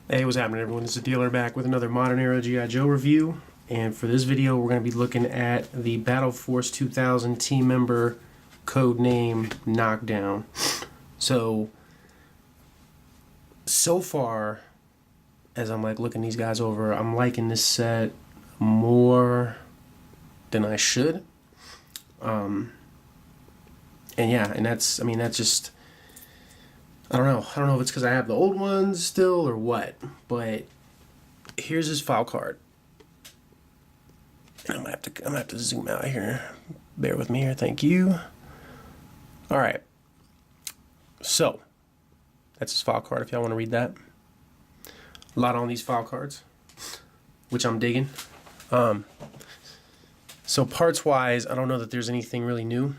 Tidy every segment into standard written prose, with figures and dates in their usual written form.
Hey, what's happening, everyone? This is Dealer back with another Modern Era G.I. Joe review. And for this video, we're going to be looking at the Battle Force 2000 team member code name Knockdown. So far, as I'm like looking these guys over, I'm liking this set more than I should. And yeah, and that's just, I don't know if it's because I have the old ones still or what, but here's his file card. I'm gonna have to zoom out here. Bear with me here, thank you. All right, so that's his file card if y'all want to read that. A lot on these file cards, which I'm digging. So parts wise, I don't know that there's anything really new.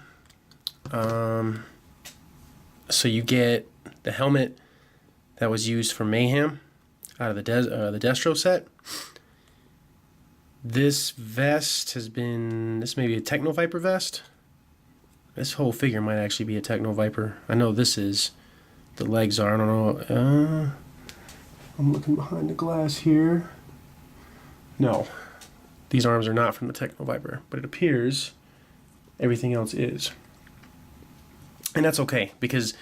So you get the helmet that was used for Mayhem out of the Destro set. This vest has been, this may be a Techno Viper vest. This whole figure might actually be a Techno Viper. I know this is. The legs are, I don't know. I'm looking behind the glass here. No, these arms are not from the Techno Viper, but it appears everything else is. And that's okay, because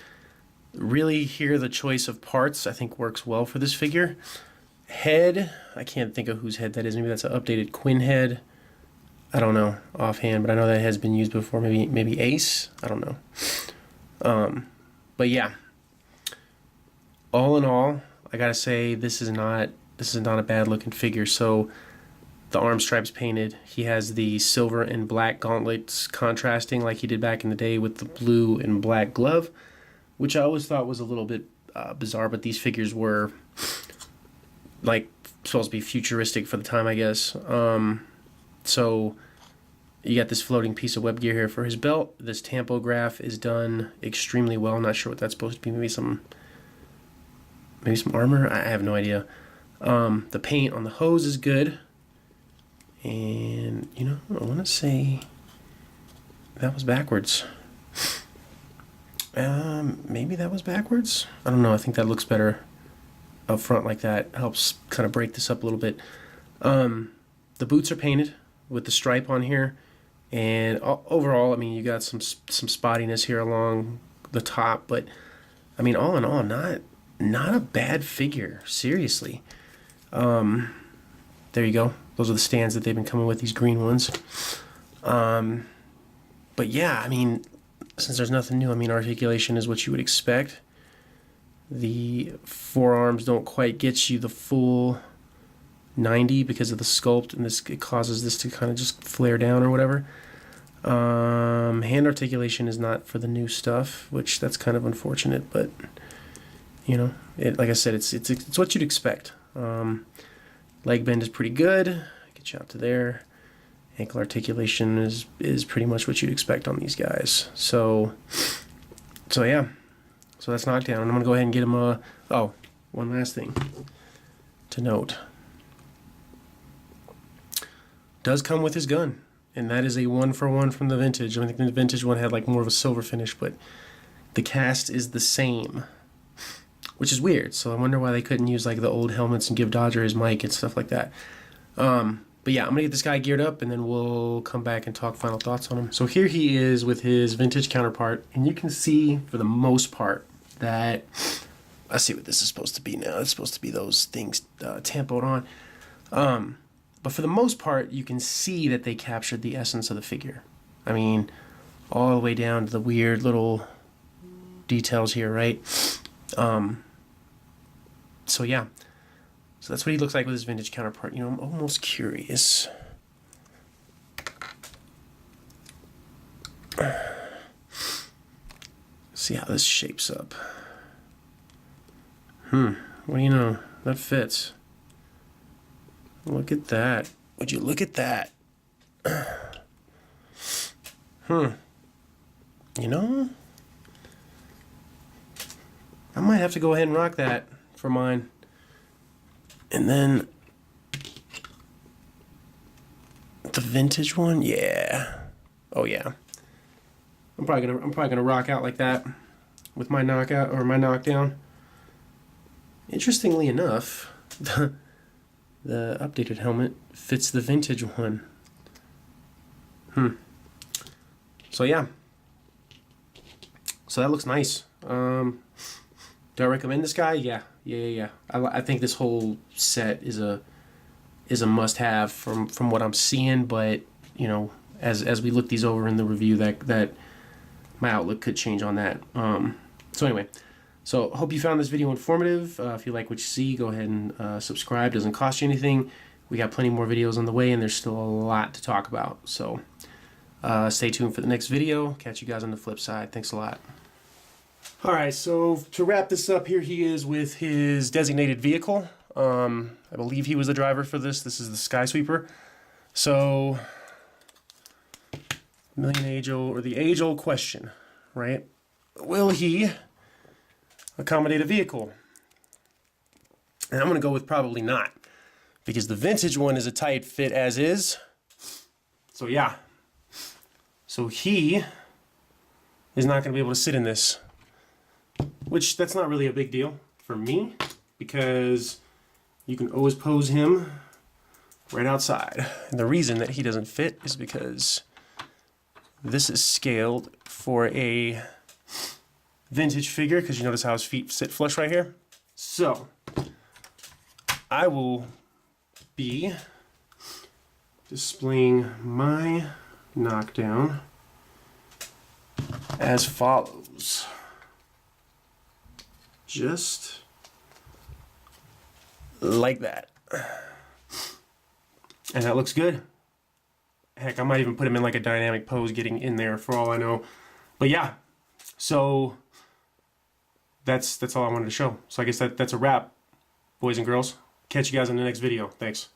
really here the choice of parts I think works well for this figure. Head, I can't think of whose head that is. Maybe that's an updated Quinn head. I don't know offhand, but I know that has been used before. Maybe Ace. I don't know. But yeah, all in all, I gotta say this is not a bad looking figure. So the arm stripes painted. He has the silver and black gauntlets contrasting like he did back in the day with the blue and black glove, which I always thought was a little bit bizarre, but these figures were like supposed to be futuristic for the time, I guess. So you got this floating piece of web gear here for his belt. This tampograph is done extremely well. I'm not sure what that's supposed to be. Maybe some armor. I have no idea. The paint on the hose is good. And, you know, I want to say that was backwards. Maybe that was backwards? I don't know. I think that looks better up front like that. Helps kind of break this up a little bit. The boots are painted with the stripe on here. And overall, I mean, you got some spottiness here along the top. But, I mean, all in all, not a bad figure. Seriously. There you go. Those are the stands that they've been coming with, these green ones. But yeah, I mean, since there's nothing new, I mean, articulation is what you would expect. The forearms don't quite get you the full 90 because of the sculpt, and it causes this to kind of just flare down or whatever. Hand articulation is not for the new stuff, which that's kind of unfortunate, but you know, like I said, it's what you'd expect. Leg bend is pretty good. Get you out to there. Ankle articulation is pretty much what you'd expect on these guys. So yeah. So that's Knockdown. And I'm gonna go ahead and get him oh, one last thing to note. Does come with his gun. And that is a 1-for-1 from the vintage. I think the vintage one had like more of a silver finish, but the cast is the same, which is weird. So I wonder why they couldn't use like the old helmets and give Dodger his mic and stuff like that. But yeah, I'm gonna get this guy geared up and then we'll come back and talk final thoughts on him. So here he is with his vintage counterpart, and you can see for the most part that, I see what this is supposed to be now. It's supposed to be those things tampoed on. But for the most part, you can see that they captured the essence of the figure. I mean, all the way down to the weird little details here, right? So yeah, so that's what he looks like with his vintage counterpart. You know, I'm almost curious. See how this shapes up. What do you know? That fits. Look at that. Would you look at that? You know, I might have to go ahead and rock that for mine. And then the vintage one, yeah. Oh yeah. I'm probably gonna rock out like that with my knockout or my knockdown. Interestingly enough, the updated helmet fits the vintage one. So yeah. So that looks nice. Do I recommend this guy? Yeah. I think this whole set is a must-have from what I'm seeing, but you know, as we look these over in the review, that my outlook could change on that. So anyway, so hope you found this video informative. If you like what you see, go ahead and subscribe. Doesn't cost you anything. We got plenty more videos on the way, and there's still a lot to talk about. So stay tuned for the next video. Catch you guys on the flip side. Thanks a lot. All right, so to wrap this up, here he is with his designated vehicle. I believe he was the driver for this. This is the Skysweeper. So, the age-old question, right? Will he accommodate a vehicle? And I'm going to go with probably not, because the vintage one is a tight fit as is. So yeah. So he is not going to be able to sit in this, which that's not really a big deal for me, because you can always pose him right outside. And the reason that he doesn't fit is because this is scaled for a vintage figure, because you notice how his feet sit flush right here. So I will be displaying my Knockdown as follows. Just like that. And that looks good. Heck, I might even put him in like a dynamic pose getting in there for all I know. But yeah, so that's all I wanted to show. So I guess that's a wrap, boys and girls. Catch you guys in the next video. Thanks.